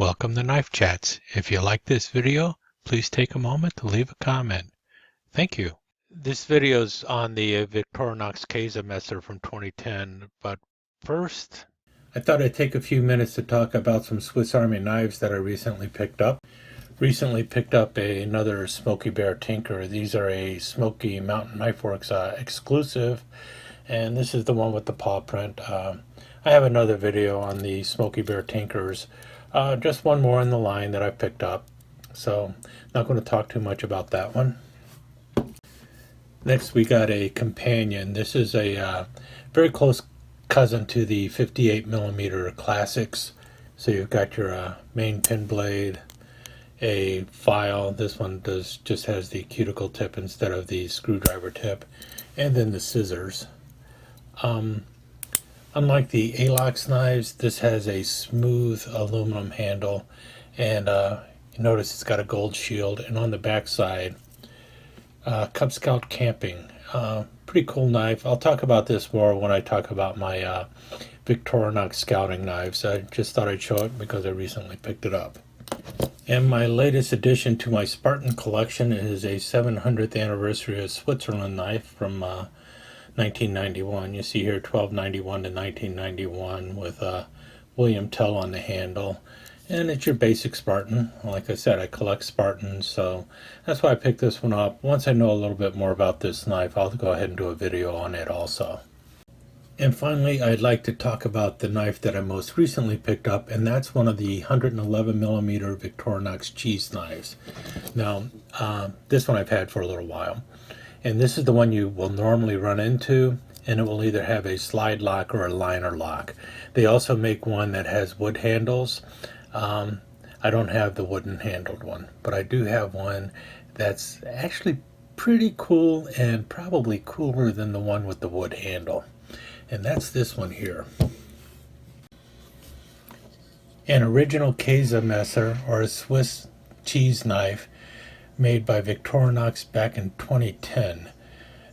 Welcome to Knife Chats. If you like this video, please take a moment to leave a comment. Thank you. This video is on the Victorinox Käsemesser from 2010, but first, I thought I'd take a few minutes to talk about some Swiss Army knives that I recently picked up. Another Smoky Bear Tinker. These are a Smoky Mountain Knife Works exclusive, and this is the one with the paw print. I have another video on the Smoky Bear Tinkers, just one more in the line that I picked up, so not going to talk too much about that one. Next we got a companion. This is a very close cousin to the 58mm Classics. So you've got your main pin blade, a file. This one just has the cuticle tip instead of the screwdriver tip, and then the scissors. Unlike the Alox knives, this has a smooth aluminum handle, and you notice it's got a gold shield, and on the back side, Cub Scout Camping. Pretty cool knife. I'll talk about this more when I talk about my Victorinox scouting knives. I just thought I'd show it because I recently picked it up. And my latest addition to my Spartan collection is a 700th anniversary of Switzerland knife from 1991. You see here 1291 to 1991 with William Tell on the handle. And it's your basic Spartan. Like I said, I collect Spartans, so that's why I picked this one up. Once I know a little bit more about this knife, I'll go ahead and do a video on it also. And finally, I'd like to talk about the knife that I most recently picked up, and that's one of the 111mm Victorinox cheese knives. Now, this one I've had for a little while, and this is the one you will normally run into, and it will either have a slide lock or a liner lock. They also make one that has wood handles. I don't have the wooden handled one, but I do have one that's actually pretty cool and probably cooler than the one with the wood handle. And that's this one here. An original Käsemesser, or a Swiss cheese knife, made by Victorinox back in 2010.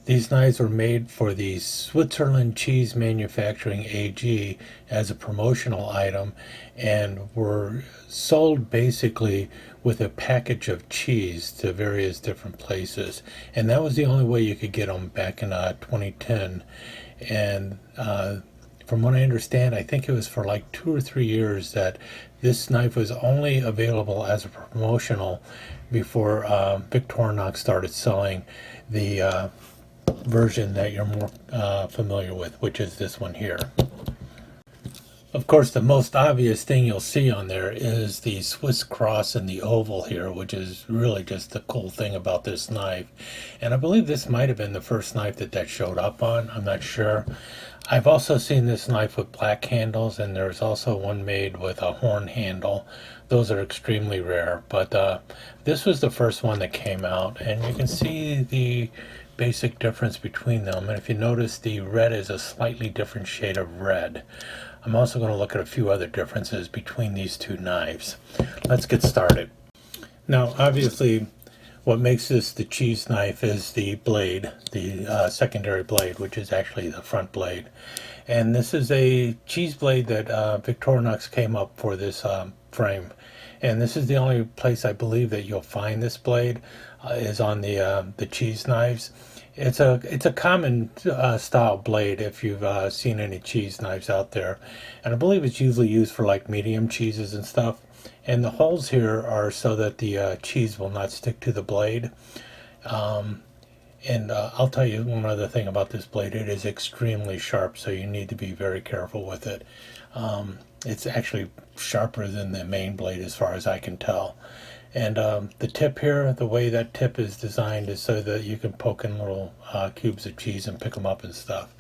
These knives were made for the Switzerland Cheese Manufacturing AG as a promotional item and were sold basically with a package of cheese to various different places. And that was the only way you could get them back in 2010. And from what I understand, I think it was for like 2 or 3 years that this knife was only available as a promotional before Victorinox started selling the version that you're more familiar with, which is this one here. Of course, the most obvious thing you'll see on there is the Swiss cross and the oval here, which is really just the cool thing about this knife. And I believe this might have been the first knife that showed up on. I'm not sure. I've also seen this knife with black handles, and there's also one made with a horn handle. Those are extremely rare, but this was the first one that came out, and you can see the basic difference between them. And if you notice, the red is a slightly different shade of red. I'm also going to look at a few other differences between these two knives. Let's get started. Now, obviously, what makes this the cheese knife is the blade, the secondary blade, which is actually the front blade. And this is a cheese blade that Victorinox came up for this frame. And this is the only place I believe that you'll find this blade is on the cheese knives. It's a common style blade if you've seen any cheese knives out there, and I believe it's usually used for like medium cheeses and stuff. And the holes here are so that the cheese will not stick to the blade. And I'll tell you one other thing about this blade. It is extremely sharp, so you need to be very careful with it. It's actually sharper than the main blade as far as I can tell. And the tip here, the way that tip is designed is so that you can poke in little cubes of cheese and pick them up and stuff.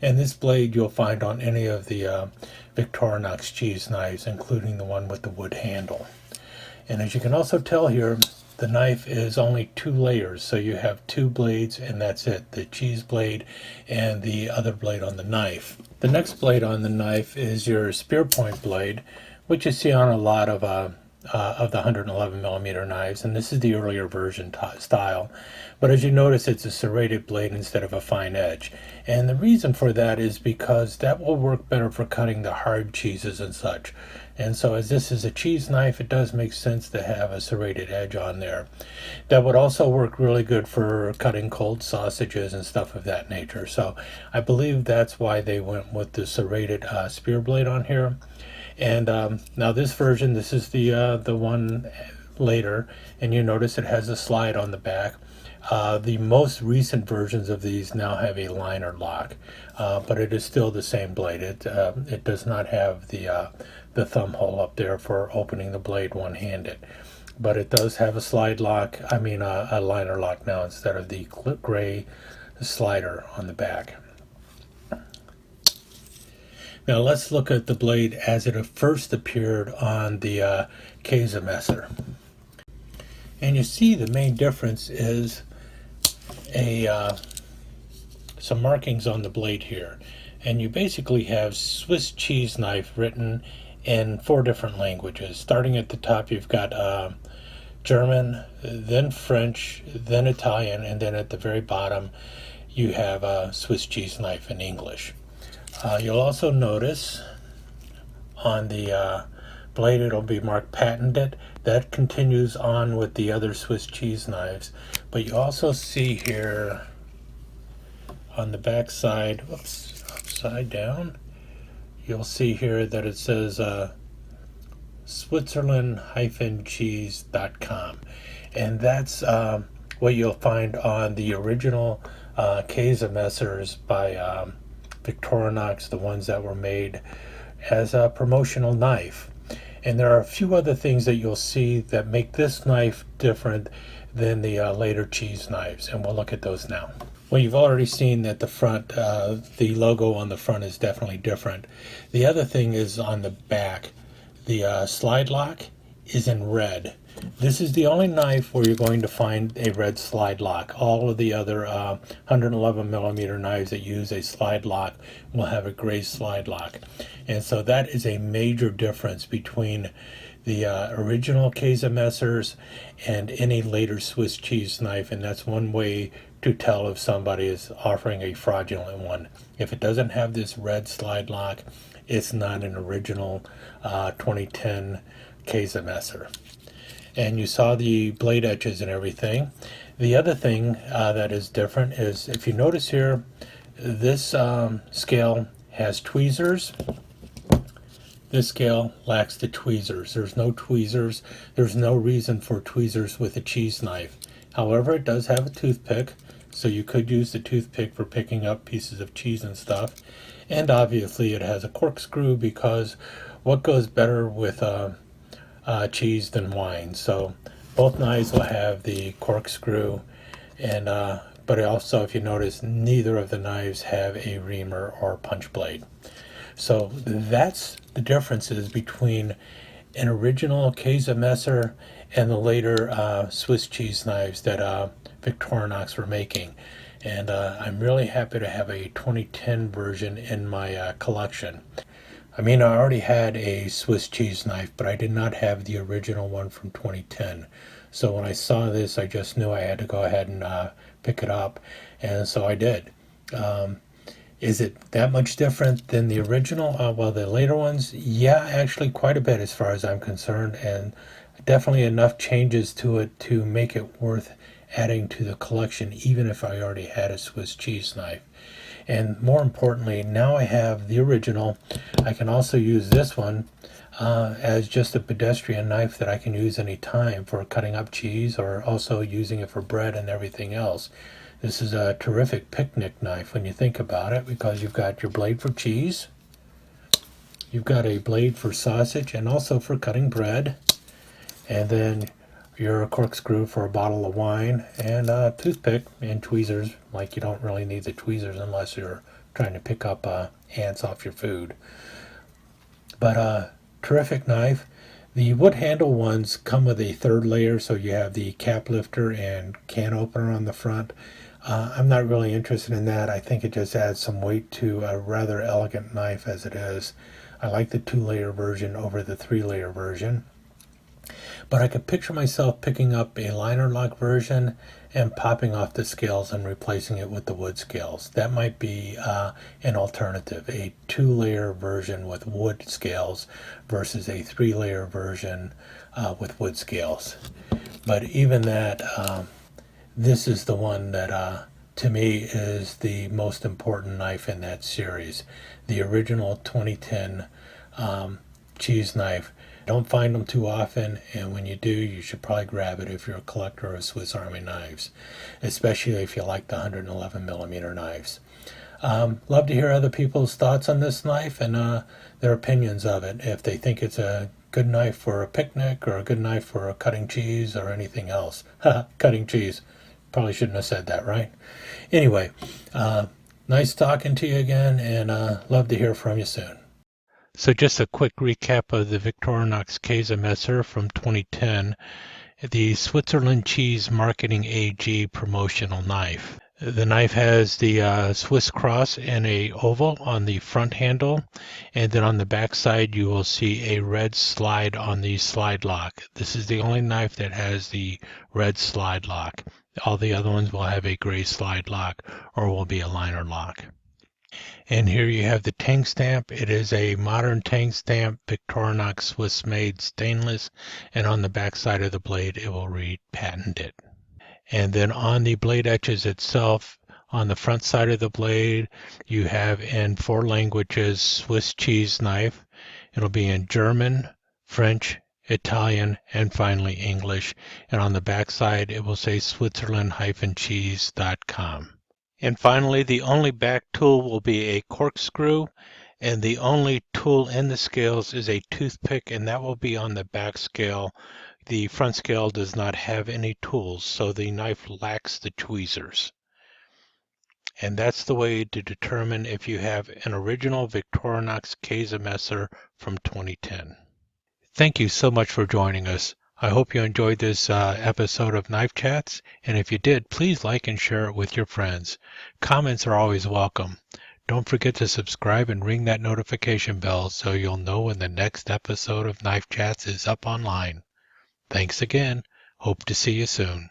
And this blade you'll find on any of the Victorinox cheese knives, including the one with the wood handle. And as you can also tell here, the knife is only 2 layers, so you have 2 blades and that's it, the cheese blade and the other blade on the knife. The next blade on the knife is your spear point blade, which you see on a lot of of the 111 millimeter knives, and this is the earlier version style. But as you notice, it's a serrated blade instead of a fine edge. And the reason for that is because that will work better for cutting the hard cheeses and such. And so as this is a cheese knife, it does make sense to have a serrated edge on there. That would also work really good for cutting cold sausages and stuff of that nature. So I believe that's why they went with the serrated spear blade on here. And now this version, this is the one later, and you notice it has a slide on the back. The most recent versions of these now have a liner lock, but it is still the same blade. It does not have the thumb hole up there for opening the blade one-handed, but it does have a slide lock. I mean a liner lock now instead of the gray slider on the back. Now let's look at the blade as it first appeared on the Käsemesser. And you see the main difference is some markings on the blade here. And you basically have Swiss cheese knife written in 4 different languages. Starting at the top, you've got German, then French, then Italian, and then at the very bottom, you have a Swiss cheese knife in English. You'll also notice on the blade it'll be marked patented. That continues on with the other Swiss cheese knives. But you also see here on the back side, whoops, upside down, you'll see here that it says Switzerland-cheese.com. And that's what you'll find on the original Käsemessers by Victorinox, the ones that were made as a promotional knife. And there are a few other things that you'll see that make this knife different than the later cheese knives, and we'll look at those now. Well, you've already seen that the front, the logo on the front is definitely different. The other thing is on the back. The slide lock is in red. This is the only knife where you're going to find a red slide lock. All of the other 111 millimeter knives that use a slide lock will have a gray slide lock. And so that is a major difference between the original Käsemessers and any later Swiss cheese knife, and that's one way to tell if somebody is offering a fraudulent one. If it doesn't have this red slide lock, it's not an original 2010 Käsemesser. And you saw the blade edges and everything. The other thing that is different is, if you notice here, this scale has tweezers. This scale lacks the tweezers. There's no tweezers. There's no reason for tweezers with a cheese knife. However, it does have a toothpick, so you could use the toothpick for picking up pieces of cheese and stuff. And obviously it has a corkscrew, because what goes better with cheese than wine? So both knives will have the corkscrew, and but also, if you notice, neither of the knives have a reamer or punch blade. So that's the differences between an original Käsemesser and the later Swiss cheese knives that Victorinox were making. And I'm really happy to have a 2010 version in my collection. I mean, I already had a Swiss cheese knife, but I did not have the original one from 2010. So when I saw this, I just knew I had to go ahead and pick it up, and so I did. Is it that much different than the original? Well, the later ones, yeah, actually quite a bit as far as I'm concerned, and definitely enough changes to it to make it worth adding to the collection, even if I already had a Swiss cheese knife. And more importantly, now I have the original. I can also use this one as just a pedestrian knife that I can use anytime for cutting up cheese, or also using it for bread and everything else. This is a terrific picnic knife when you think about it, because you've got your blade for cheese, you've got a blade for sausage and also for cutting bread, and then your corkscrew for a bottle of wine, and a toothpick and tweezers. Like, you don't really need the tweezers unless you're trying to pick up ants off your food. But terrific knife. The wood handle ones come with a third layer, so you have the cap lifter and can opener on the front. I'm not really interested in that. I think it just adds some weight to a rather elegant knife as it is. I like the 2-layer version over the 3-layer version. But I could picture myself picking up a liner lock version and popping off the scales and replacing it with the wood scales. That might be an alternative, a 2-layer version with wood scales versus a 3-layer version with wood scales. But even that, this is the one that to me is the most important knife in that series. The original 2010 cheese knife. Don't find them too often, and when you do, you should probably grab it if you're a collector of Swiss Army knives, especially if you like the 111 millimeter knives. Love to hear other people's thoughts on this knife and their opinions of it. If they think it's a good knife for a picnic or a good knife for cutting cheese or anything else. Cutting cheese. Probably shouldn't have said that, right? Anyway, nice talking to you again, and love to hear from you soon. So just a quick recap of the Victorinox Käsemesser from 2010, the Switzerland Cheese Marketing AG promotional knife. The knife has the Swiss cross and a oval on the front handle, and then on the back side you will see a red slide on the slide lock. This is the only knife that has the red slide lock. All the other ones will have a gray slide lock or will be a liner lock. And here you have the tang stamp. It is a modern tang stamp, Victorinox Swiss made stainless, and on the back side of the blade it will read patented. And then on the blade edges itself, on the front side of the blade, you have in 4 languages Swiss cheese knife. It'll be in German, French, Italian, and finally English. And on the back side it will say Switzerland-cheese.com. And finally, the only back tool will be a corkscrew, and the only tool in the scales is a toothpick, and that will be on the back scale. The front scale does not have any tools, so the knife lacks the tweezers. And that's the way to determine if you have an original Victorinox Käsemesser from 2010. Thank you so much for joining us. I hope you enjoyed this episode of Knife Chats, and if you did, please like and share it with your friends. Comments are always welcome. Don't forget to subscribe and ring that notification bell so you'll know when the next episode of Knife Chats is up online. Thanks again. Hope to see you soon.